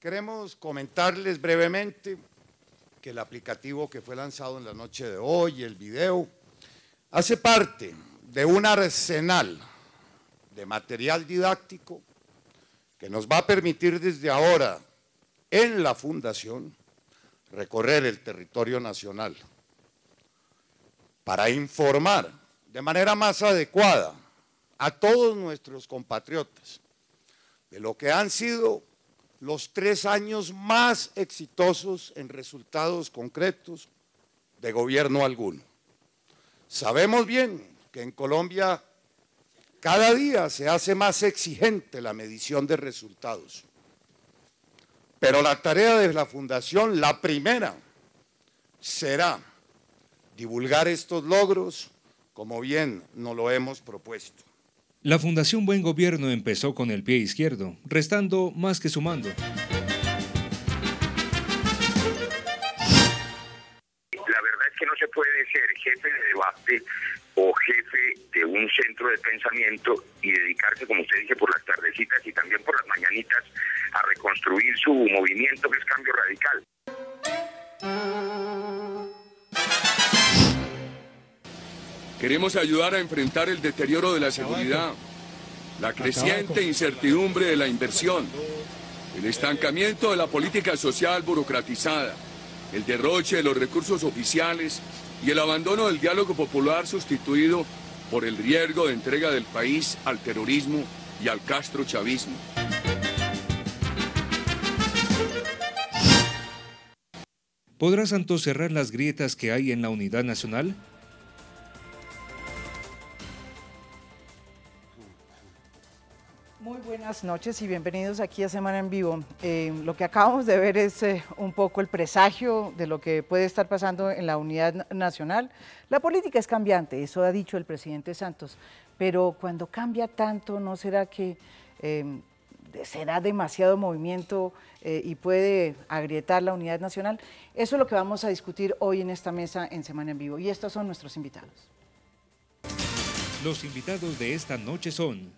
queremos comentarles brevemente que el aplicativo que fue lanzado en la noche de hoy, el video, hace parte de un arsenal de material didáctico que nos va a permitir desde ahora en la Fundación recorrer el territorio nacional para informar de manera más adecuada a todos nuestros compatriotas de lo que han sido los 3 años más exitosos en resultados concretos de gobierno alguno. Sabemos bien que en Colombia cada día se hace más exigente la medición de resultados, pero la tarea de la Fundación, la primera, será divulgar estos logros como bien nos lo hemos propuesto. La Fundación Buen Gobierno empezó con el pie izquierdo, restando más que sumando. La verdad es que no se puede ser jefe de debate o jefe de un centro de pensamiento y dedicarse, como usted dice, por las tardecitas y también por las mañanitas a reconstruir su movimiento, que es Cambio Radical. Queremos ayudar a enfrentar el deterioro de la seguridad, la creciente incertidumbre de la inversión, el estancamiento de la política social burocratizada, el derroche de los recursos oficiales y el abandono del diálogo popular sustituido por el riesgo de entrega del país al terrorismo y al castrochavismo. ¿Podrá Santos cerrar las grietas que hay en la unidad nacional? Muy buenas noches y bienvenidos aquí a Semana en Vivo. Lo que acabamos de ver es un poco el presagio de lo que puede estar pasando en la unidad nacional. La política es cambiante, eso ha dicho el presidente Santos, pero cuando cambia tanto, ¿no será que será demasiado movimiento y puede agrietar la unidad nacional? Eso es lo que vamos a discutir hoy en esta mesa en Semana en Vivo y estos son nuestros invitados. Los invitados de esta noche son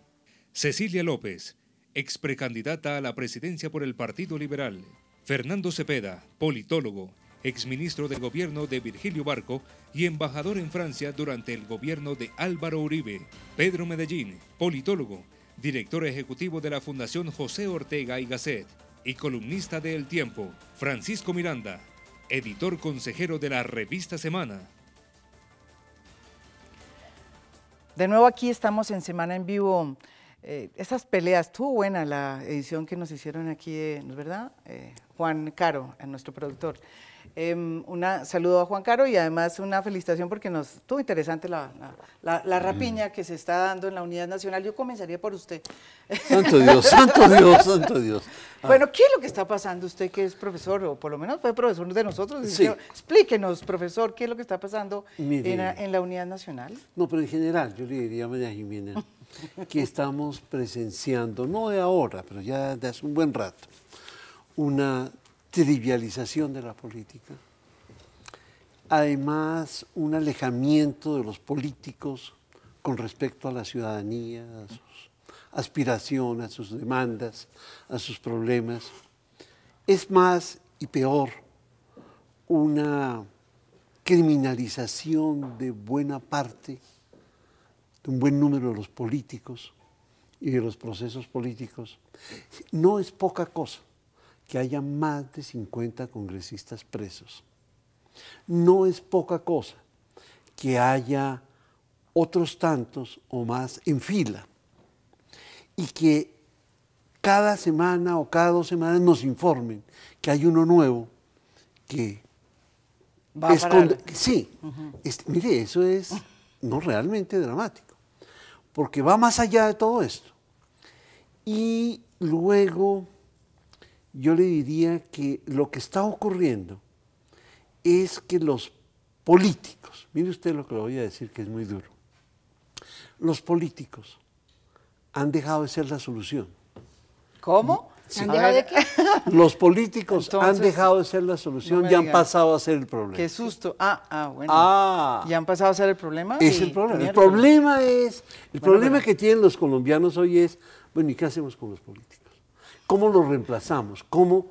Cecilia López, ex precandidata a la presidencia por el Partido Liberal. Fernando Cepeda, politólogo, exministro de gobierno de Virgilio Barco y embajador en Francia durante el gobierno de Álvaro Uribe. Pedro Medellín, politólogo, director ejecutivo de la Fundación José Ortega y Gasset y columnista de El Tiempo. Francisco Miranda, editor consejero de la revista Semana. De nuevo aquí estamos en Semana en Vivo. Esas peleas, estuvo buena la edición que nos hicieron aquí, ¿no es verdad? Juan Caro, nuestro productor. Un saludo a Juan Caro y además una felicitación porque nos estuvo interesante la rapiña que se está dando en la unidad nacional. Yo comenzaría por usted. Santo Dios, santo Dios, santo Dios. Bueno, ¿qué es lo que está pasando? Usted que es profesor, o por lo menos fue profesor de nosotros. Sí. Explíquenos, profesor, ¿qué es lo que está pasando Mire, en la unidad nacional? No, pero en general, yo le diría a María Jimena que estamos presenciando, no de ahora, pero ya de hace un buen rato, una trivialización de la política. Además, un alejamiento de los políticos con respecto a la ciudadanía, a sus aspiraciones, a sus demandas, a sus problemas. Es más y peor, una criminalización de buena parte, de un buen número de los políticos y de los procesos políticos. No es poca cosa que haya más de 50 congresistas presos. No es poca cosa que haya otros tantos o más en fila y que cada semana o cada 2 semanas nos informen que hay uno nuevo que sí, mire, eso es no realmente dramático, porque va más allá de todo esto. Y luego yo le diría que lo que está ocurriendo es que los políticos, mire usted lo que le voy a decir que es muy duro, los políticos han dejado de ser la solución. ¿Cómo? Sí. ¿Han dejado de qué? Los políticos Entonces, han dejado de ser la solución y han pasado a ser el problema. Qué susto. Bueno. ¿Ya han pasado a ser el problema? Es el problema. El problema que tienen los colombianos hoy es, bueno, ¿y qué hacemos con los políticos? ¿Cómo los reemplazamos? ¿Cómo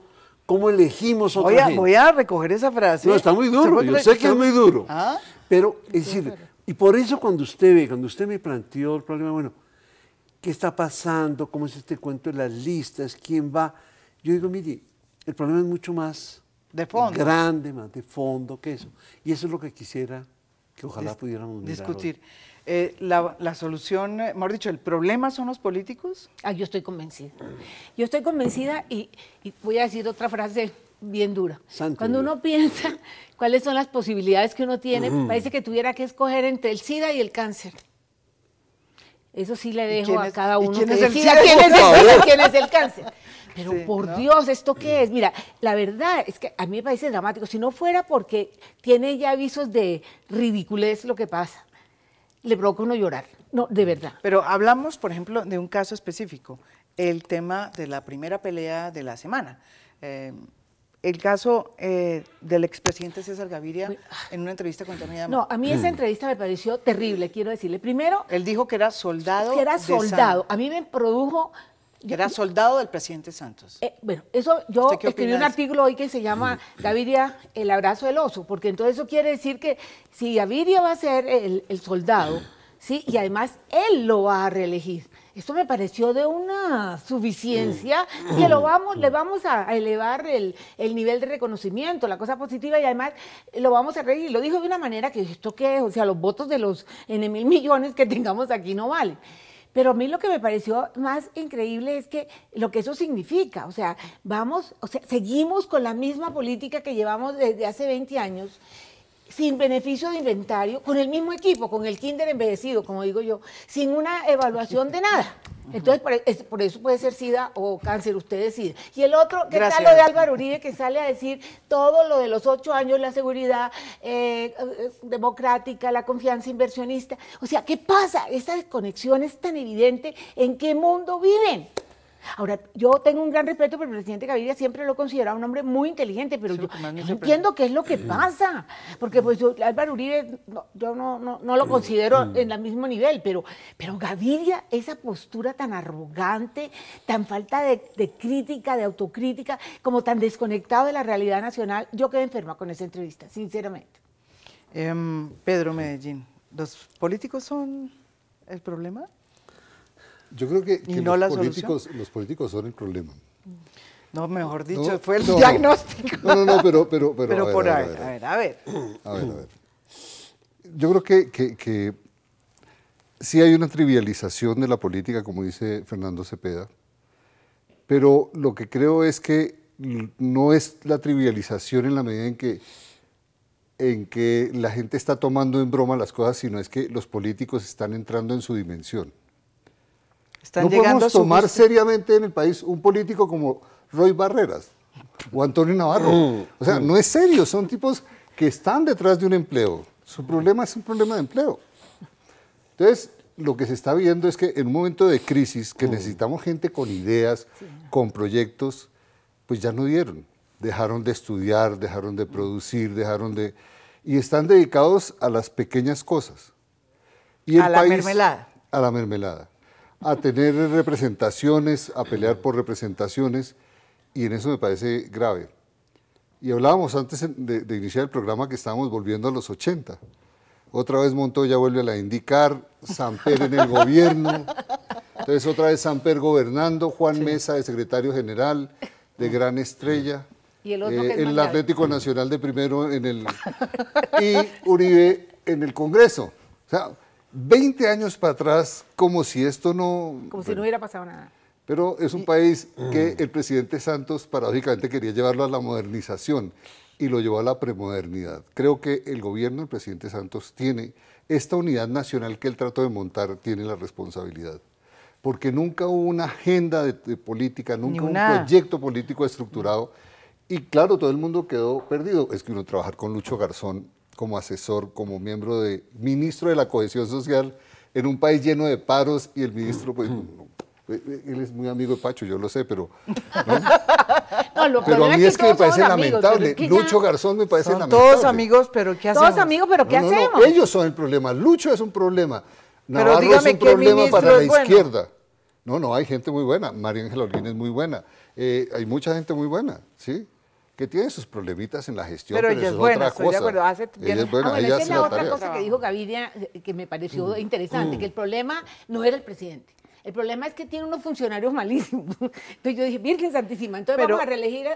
¿Cómo elegimos otra gente? Voy a recoger esa frase. No, está muy duro, yo sé que es muy duro. ¿Ah? Pero, es decir, y por eso cuando usted me planteó el problema, bueno, ¿qué está pasando? ¿Cómo es este cuento de las listas? ¿Quién va? Yo digo, mire, el problema es mucho más de fondo, grande, más de fondo que eso. Y eso es lo que quisiera que ojalá pudiéramos mirar discutir. hoy. La solución, mejor dicho, ¿el problema son los políticos? Yo estoy convencida. Yo estoy convencida y voy a decir otra frase bien dura. Cuando uno piensa cuáles son las posibilidades que uno tiene, parece que tuviera que escoger entre el SIDA y el cáncer. Eso sí le dejo a cada uno que decida quién es el cáncer. Pero sí, por Dios, ¿esto qué es? Mira, la verdad es que a mí me parece dramático. Si no fuera porque tiene ya avisos de ridiculez lo que pasa, le provoca uno llorar. No, de verdad. Pero hablamos, por ejemplo, de un caso específico, el tema de la primera pelea de la semana. El caso del expresidente César Gaviria en una entrevista con Tania Dama. No, a mí esa entrevista me pareció terrible, quiero decirle. Primero... Él dijo que era soldado. Que era soldado. A mí me produjo... Que era soldado del presidente Santos. Bueno, eso yo escribí un artículo hoy que se llama Gaviria, el abrazo del oso, porque entonces eso quiere decir que si Gaviria va a ser el soldado, ¿sí? Y además él lo va a reelegir. Esto me pareció de una suficiencia que le vamos a elevar el nivel de reconocimiento, la cosa positiva, y además lo vamos a reelegir. Lo dijo de una manera que esto que, o sea, los votos de los N.000 millones que tengamos aquí no valen. Pero a mí lo que me pareció más increíble es que lo que eso significa, o sea, seguimos con la misma política que llevamos desde hace 20 años, sin beneficio de inventario, con el mismo equipo, con el kinder envejecido, como digo yo, sin una evaluación de nada. Entonces, por eso puede ser SIDA o cáncer, usted decide. Y el otro, ¿qué tal lo de Álvaro Uribe, que sale a decir todo lo de los 8 años, la seguridad democrática, la confianza inversionista? O sea, ¿qué pasa? Esa desconexión es tan evidente. ¿En qué mundo viven? Ahora, yo tengo un gran respeto por el presidente Gaviria, siempre lo he considerado un hombre muy inteligente, pero yo no entiendo qué es lo que pasa, porque pues Álvaro Uribe, yo no lo considero en el mismo nivel, pero Gaviria, esa postura tan arrogante, tan falta de crítica, de autocrítica, como tan desconectado de la realidad nacional, yo quedé enferma con esa entrevista, sinceramente. Pedro Medellín, ¿los políticos son el problema? Yo creo que no los políticos son el problema. No, mejor dicho, fue el diagnóstico. No, pero a ver. Yo creo que sí hay una trivialización de la política, como dice Fernando Cepeda, pero lo que creo es que no es la trivialización en la medida en que la gente está tomando en broma las cosas, sino es que los políticos están entrando en su dimensión. No podemos tomar seriamente en el país un político como Roy Barreras o Antonio Navarro. O sea, no es serio, son tipos que están detrás de un empleo. Su problema es un problema de empleo. Entonces, lo que se está viendo es que en un momento de crisis, que necesitamos gente con ideas, con proyectos, pues ya no dieron. Dejaron de estudiar, dejaron de producir, y están dedicados a las pequeñas cosas. Y a la mermelada. A la mermelada. A tener representaciones, a pelear por representaciones, y en eso me parece grave. Y hablábamos antes de iniciar el programa que estábamos volviendo a los 80. Otra vez Montoya vuelve a la indicar, Samper en el gobierno, entonces otra vez Samper gobernando, Juan Mesa de secretario general, de gran estrella, y el, otro que es el Atlético Nacional de primero y Uribe en el Congreso. O sea, 20 años para atrás, como si esto no... Como si no hubiera pasado nada. Pero es un país que el presidente Santos paradójicamente quería llevarlo a la modernización y lo llevó a la premodernidad. Creo que el gobierno del presidente Santos tiene esta unidad nacional que él trató de montar, tiene la responsabilidad. Porque nunca hubo una agenda de política, nunca un proyecto político estructurado. Y claro, todo el mundo quedó perdido. Es que uno trabajar con Lucho Garzón como asesor, como miembro ministro de la Cohesión Social, en un país lleno de paros, y el ministro, pues, él es muy amigo de Pacho, yo lo sé, pero... pero a mí es que me parece lamentable. Lucho Garzón me parece lamentable. Todos amigos, pero ¿qué hacemos? Todos amigos, pero ¿qué hacemos? No, ellos son el problema. Lucho es un problema. Navarro es un problema para la izquierda. No, hay gente muy buena. María Ángela Holguín es muy buena. Hay mucha gente muy buena, ¿sí? que tiene sus problemitas en la gestión, pero eso ella es es buena, otra estoy cosa. de acuerdo. Ella es buena, ella esa hace es la la otra tarea. cosa que dijo Gaviria, que me pareció interesante, que el problema no era el presidente. El problema es que tiene unos funcionarios malísimos. Entonces yo dije, Virgen Santísima, entonces vamos a reelegir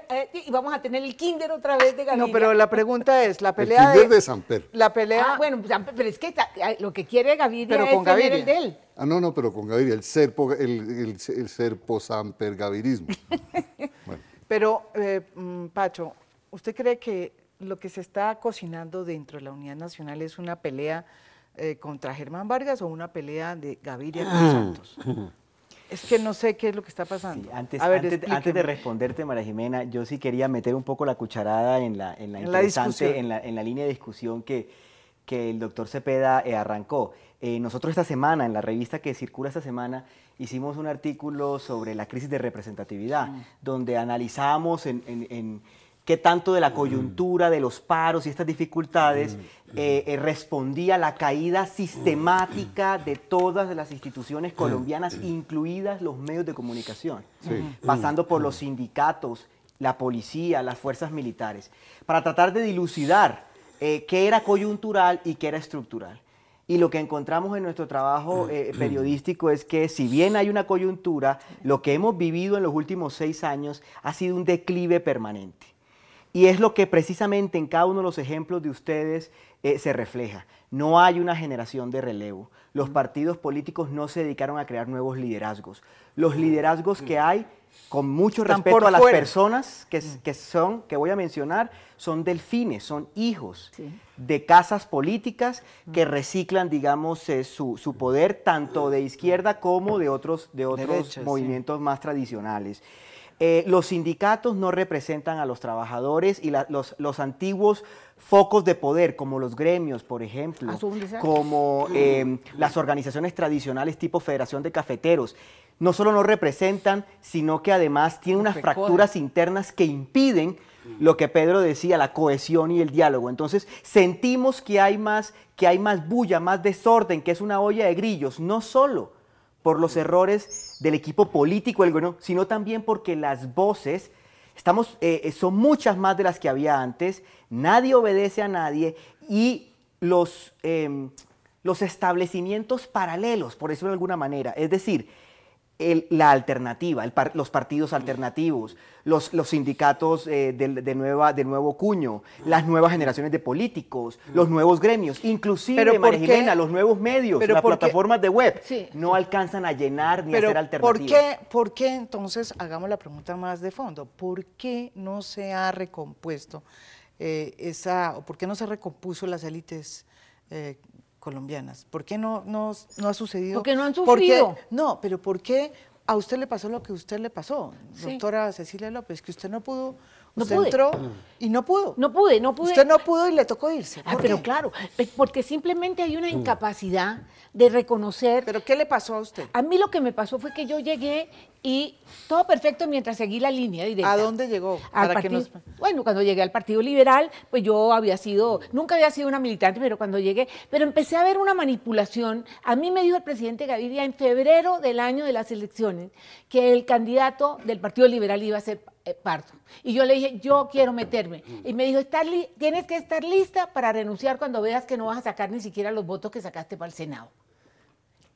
y vamos a tener el kinder otra vez de Gaviria. No, pero la pregunta es, la pelea el kinder de Samper. La pelea... bueno, pero es que lo que quiere Gaviria pero es con tener Gaviria. el de él. No, pero con Gaviria, el serpo Samper gavirismo. Bueno. Pero, Pacho, ¿usted cree que lo que se está cocinando dentro de la Unidad Nacional es una pelea contra Germán Vargas o una pelea de Gaviria con Santos? Es que no sé qué es lo que está pasando. Sí, antes de responderte, María Jimena, yo sí quería meter un poco la cucharada en la línea de discusión que el doctor Cepeda arrancó. Nosotros esta semana, en la revista que circula esta semana, hicimos un artículo sobre la crisis de representatividad, donde analizamos en qué tanto de la coyuntura, de los paros y estas dificultades respondía la caída sistemática de todas las instituciones colombianas, incluidas los medios de comunicación, pasando por los sindicatos, la policía, las fuerzas militares, para tratar de dilucidar qué era coyuntural y qué era estructural. Y lo que encontramos en nuestro trabajo periodístico es que si bien hay una coyuntura, lo que hemos vivido en los últimos 6 años ha sido un declive permanente. Y es lo que precisamente en cada uno de los ejemplos de ustedes se refleja. No hay una generación de relevo. Los partidos políticos no se dedicaron a crear nuevos liderazgos. Los liderazgos que hay, con mucho respeto a las personas que voy a mencionar, son delfines, son hijos de casas políticas que reciclan, digamos, su poder tanto de izquierda como de otros movimientos más tradicionales. Los sindicatos no representan a los trabajadores y los antiguos focos de poder, como los gremios, por ejemplo, como las organizaciones tradicionales tipo Federación de Cafeteros, no solo no representan, sino que además tienen unas fracturas internas que impiden lo que Pedro decía, la cohesión y el diálogo. Entonces sentimos que hay más bulla, más desorden, que es una olla de grillos, no solo por los errores del equipo político del gobierno, sino también porque las voces son muchas más de las que había antes, nadie obedece a nadie y los establecimientos paralelos, por decirlo de alguna manera, es decir, la alternativa, los partidos alternativos, los sindicatos de nuevo cuño, las nuevas generaciones de políticos, los nuevos gremios, inclusive, María Jimena, los nuevos medios, las plataformas de web, no alcanzan a llenar ni a hacer alternativas. ¿Por qué entonces, hagamos la pregunta más de fondo, por qué no se ha recompuesto o por qué no se recompuso las élites colombianas? ¿Por qué no ha sucedido? Porque no han sufrido. No, pero ¿por qué a usted le pasó lo que a usted le pasó, doctora Cecilia López, que usted no pudo, usted entró y no pudo? No pude. Usted no pudo y le tocó irse. Pero claro, porque simplemente hay una incapacidad de reconocer. ¿Pero qué le pasó a usted? A mí lo que me pasó fue que yo llegué y todo perfecto mientras seguí la línea directa. ¿A dónde llegó? Bueno, cuando llegué al Partido Liberal, pues yo nunca había sido una militante, pero cuando llegué, empecé a ver una manipulación. A mí me dijo el presidente Gaviria en febrero del año de las elecciones que el candidato del Partido Liberal iba a ser Pardo. Y yo le dije, yo quiero meterme. Y me dijo, tienes que estar lista para renunciar cuando veas que no vas a sacar ni siquiera los votos que sacaste para el Senado.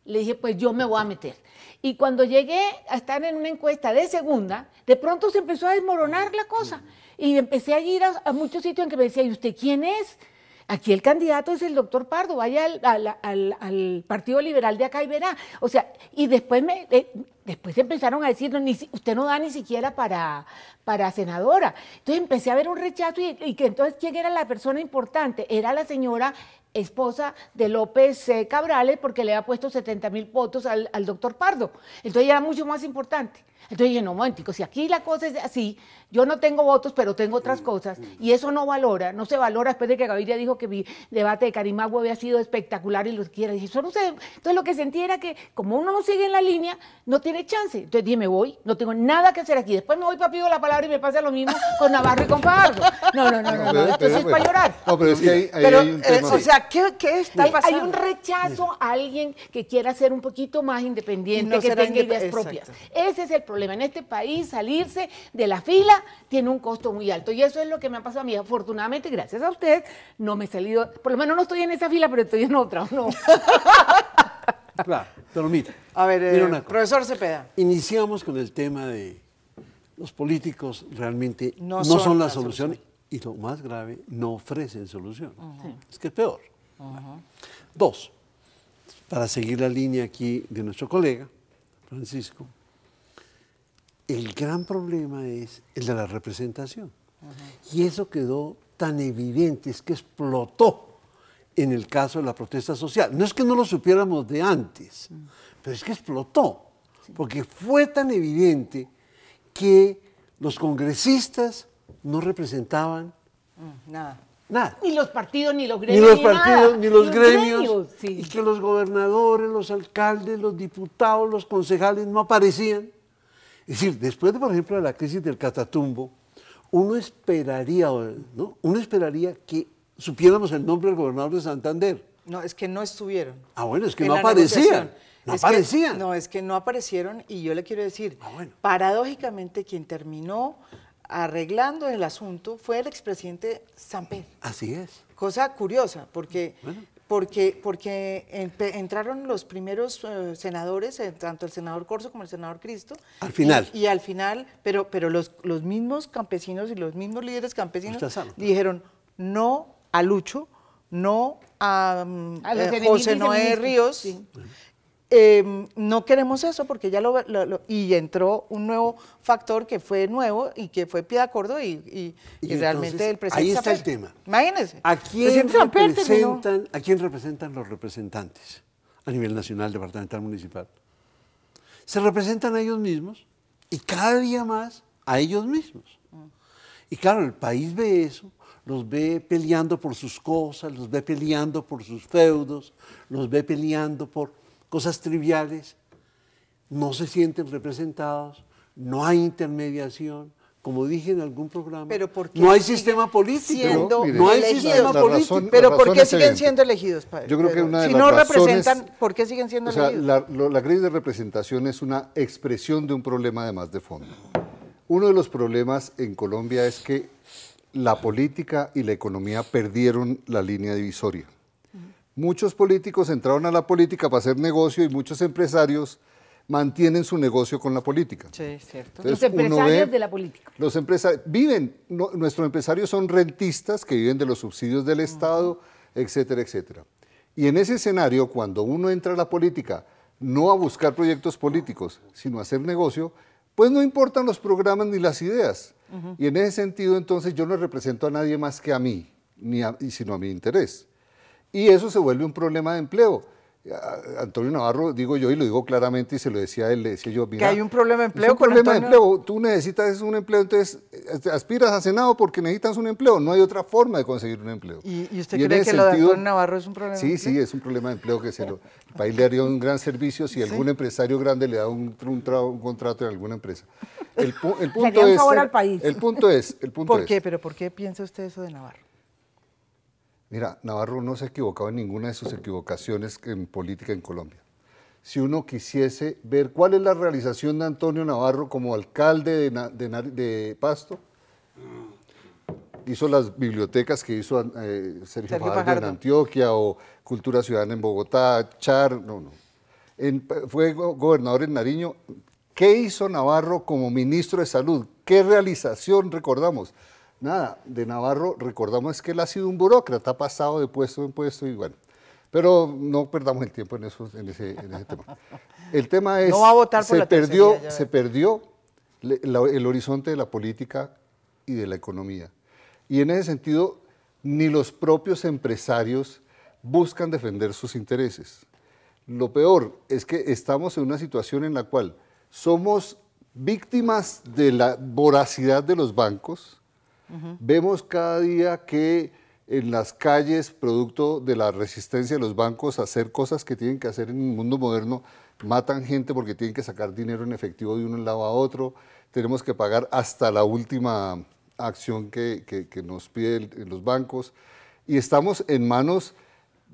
Le dije, pues yo me voy a meter. Y cuando llegué a estar en una encuesta de segunda, de pronto se empezó a desmoronar la cosa. Y empecé a ir a muchos sitios en que me decía, ¿y usted quién es? Aquí el candidato es el doctor Pardo, vaya al Partido Liberal de acá y verá. O sea, y después empezaron a decir, usted no da ni siquiera para senadora. Entonces empecé a ver un rechazo y que entonces, ¿quién era la persona importante? Era la señora esposa de López Cabrales, porque le había puesto 70.000 votos al doctor Pardo. Entonces era mucho más importante. Entonces dije, no, momentico, si aquí la cosa es así, yo no tengo votos, pero tengo otras cosas, y eso no se valora después de que Gaviria dijo que mi debate de Carimagua había sido espectacular y lo que quiera. Dije, eso no sé. Entonces lo que sentí era que, como uno no sigue en la línea, no tiene chance. Entonces dije, me voy, no tengo nada que hacer aquí. Después me voy para pido la palabra y me pasa lo mismo con Navarro y con Fajardo. No, esto sí es para llorar. No, pero es que hay un tema. O sea, ¿qué está pasando? Hay un rechazo a alguien que quiera ser un poquito más independiente, que tenga ideas propias. Ese es el problema. problema. En este país salirse de la fila tiene un costo muy alto y eso es lo que me ha pasado a mí. Afortunadamente, gracias a ustedes, no me he salido, por lo menos no estoy en esa fila, pero estoy en otra, ¿no? Claro, pero mira. A ver, mira profesor Cepeda. Iniciamos con el tema de los políticos realmente no son la solución y lo más grave, no ofrecen solución. Es que es peor. Dos, para seguir la línea aquí de nuestro colega, Francisco, el gran problema es el de la representación. Y eso quedó tan evidente, es que explotó en el caso de la protesta social. No es que no lo supiéramos de antes, pero es que explotó, porque fue tan evidente que los congresistas no representaban nada. Ni los partidos, ni los gremios. Ni los partidos, ni los gremios. Sí. Y que los gobernadores, los alcaldes, los diputados, los concejales no aparecían. Es decir, después, por ejemplo, de la crisis del Catatumbo, uno esperaría, ¿no? Uno esperaría que supiéramos el nombre del gobernador de Santander. No, es que no estuvieron. Ah, bueno, es que no aparecían. No aparecían. No, es que no aparecieron y yo le quiero decir, paradójicamente quien terminó arreglando el asunto fue el expresidente Samper. Así es. Cosa curiosa, porque entraron los primeros senadores, tanto el senador Corso como el senador Cristo. Al final. Y al final, pero los mismos campesinos y los mismos líderes campesinos dijeron no a Lucho, no a José Noé Ríos. Sí. No queremos eso porque ya y entró un nuevo factor que fue nuevo y que fue Piedacordó y realmente el presidente ahí está Samper. el tema. Imagínense. ¿A quién representan los representantes a nivel nacional, departamental, municipal? Se representan a ellos mismos y cada día más a ellos mismos. Y claro, el país ve eso, los ve peleando por sus cosas, los ve peleando por sus feudos, los ve peleando por cosas triviales, no se sienten representados, no hay intermediación, como dije en algún programa, no hay sistema político, no hay sistema político. Pero ¿por qué siguen siendo elegidos, padre? Yo creo que una de si las no razones, representan, ¿por qué siguen siendo elegidos? La crisis de representación es una expresión de un problema además de fondo. Uno de los problemas en Colombia es que la política y la economía perdieron la línea divisoria. Muchos políticos entraron a la política para hacer negocio y muchos empresarios mantienen su negocio con la política. Sí, es cierto. Entonces, los empresarios de la política. Los empresarios nuestros empresarios son rentistas que viven de los subsidios del Estado, etcétera, etcétera. Y en ese escenario, cuando uno entra a la política, no a buscar proyectos políticos, sino a hacer negocio, pues no importan los programas ni las ideas. Y en ese sentido, entonces, yo no represento a nadie más que a mí, sino a mi interés. Y eso se vuelve un problema de empleo. Antonio Navarro, digo yo, y lo digo claramente, y se lo decía él, le decía yo, mira, que hay un problema de empleo. Es un problema de empleo. Tú necesitas un empleo, entonces aspiras a Senado porque necesitas un empleo. No hay otra forma de conseguir un empleo. ¿Y usted cree que lo de Antonio Navarro es un problema de empleo? Sí, es un problema de empleo que el país le haría un gran servicio si algún empresario grande le da un contrato en alguna empresa. El punto es, favor al país. El punto es. ¿Por qué? ¿Pero por qué piensa usted eso de Navarro? Mira, Navarro no se ha equivocado en ninguna de sus equivocaciones en política en Colombia. Si uno quisiese ver cuál es la realización de Antonio Navarro como alcalde de Pasto, hizo las bibliotecas que hizo Sergio Fajardo en Antioquia o Cultura Ciudadana en Bogotá, Char, fue gobernador en Nariño. ¿Qué hizo Navarro como ministro de Salud? ¿Qué realización recordamos? Nada, de Navarro recordamos que él ha sido un burócrata, ha pasado de puesto en puesto y bueno, pero no perdamos el tiempo en ese tema. El tema es, no va a votar por se perdió el horizonte de la política y de la economía. Y en ese sentido, ni los propios empresarios buscan defender sus intereses. Lo peor es que estamos en una situación en la cual somos víctimas de la voracidad de los bancos. Vemos cada día que en las calles, producto de la resistencia de los bancos a hacer cosas que tienen que hacer en el mundo moderno, matan gente porque tienen que sacar dinero en efectivo de un lado a otro, tenemos que pagar hasta la última acción que nos piden los bancos, y estamos en manos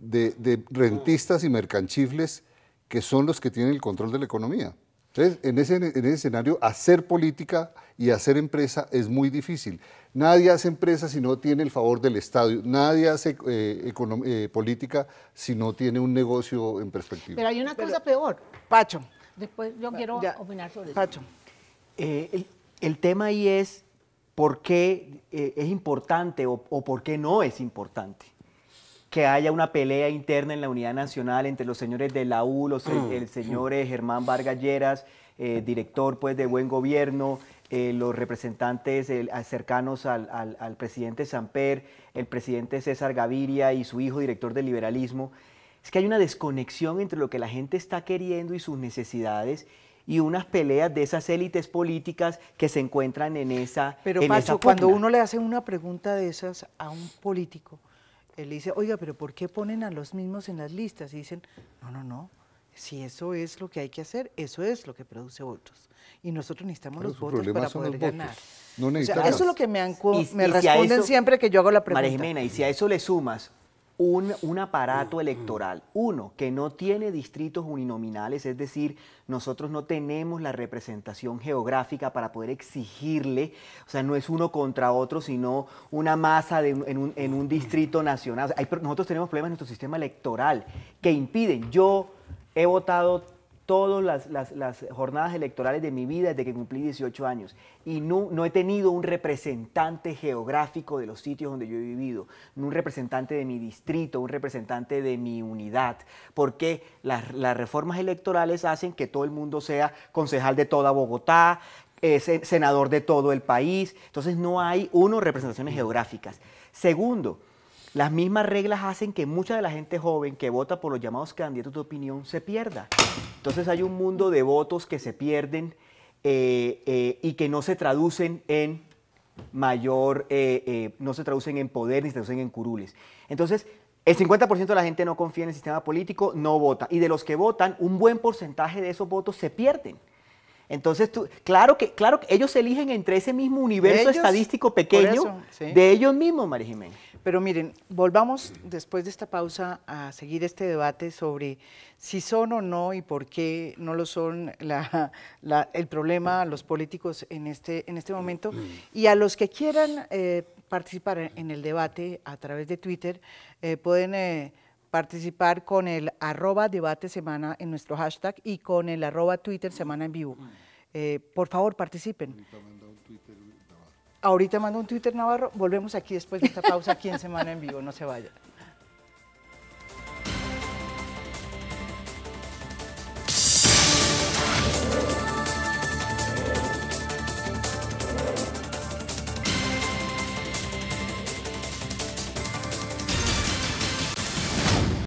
de rentistas y mercanchifles que son los que tienen el control de la economía. Entonces, en ese escenario, hacer política y hacer empresa es muy difícil. Nadie hace empresa si no tiene el favor del Estado. Nadie hace política si no tiene un negocio en perspectiva. Pero hay una cosa peor. Pacho. Después yo quiero opinar sobre eso. Pacho. El tema ahí es por qué es importante o por qué no es importante que haya una pelea interna en la Unidad Nacional entre los señores de la U, el señor Germán Vargas Lleras, director pues, de Buen Gobierno, los representantes cercanos al presidente Samper, el presidente César Gaviria y su hijo, director del liberalismo. Es que hay una desconexión entre lo que la gente está queriendo y sus necesidades y unas peleas de esas élites políticas que se encuentran en esa Pero Pacho, cuando uno le hace una pregunta de esas a un político, él dice, oiga, pero ¿por qué ponen a los mismos en las listas? Y dicen, no, si eso es lo que hay que hacer, eso es lo que produce votos. Y nosotros necesitamos los votos para poder ganar. No eso es lo que me responden eso, siempre que yo hago la pregunta. María Jimena, y si a eso le sumas un aparato electoral, que no tiene distritos uninominales, es decir, nosotros no tenemos la representación geográfica para poder exigirle, o sea, no es uno contra otro, sino una masa en un distrito nacional. O sea, nosotros tenemos problemas en nuestro sistema electoral que impiden. Yo he votado todas las jornadas electorales de mi vida desde que cumplí 18 años y no he tenido un representante geográfico de los sitios donde yo he vivido, no un representante de mi distrito, un representante de mi unidad, porque las reformas electorales hacen que todo el mundo sea concejal de toda Bogotá, senador de todo el país, entonces no hay, representaciones geográficas. Segundo, las mismas reglas hacen que mucha de la gente joven que vota por los llamados candidatos de opinión se pierda. Entonces hay un mundo de votos que se pierden y que no se traducen en no se traducen en poder ni se traducen en curules. Entonces, el 50% de la gente no confía en el sistema político, no vota. Y de los que votan, un buen porcentaje de esos votos se pierden. Entonces, claro que ellos eligen entre ese mismo universo estadístico pequeño de ellos mismos, María Jimena. Pero miren, volvamos después de esta pausa a seguir este debate sobre si son o no y por qué no lo son el problema los políticos en este momento. Y a los que quieran participar en el debate a través de Twitter, pueden participar con el @debatesemana en nuestro hashtag y con el @Twitter Semana en Vivo. Por favor, participen. Ahorita mando un Twitter Navarro. Volvemos aquí después de esta pausa aquí en Semana en Vivo. No se vayan.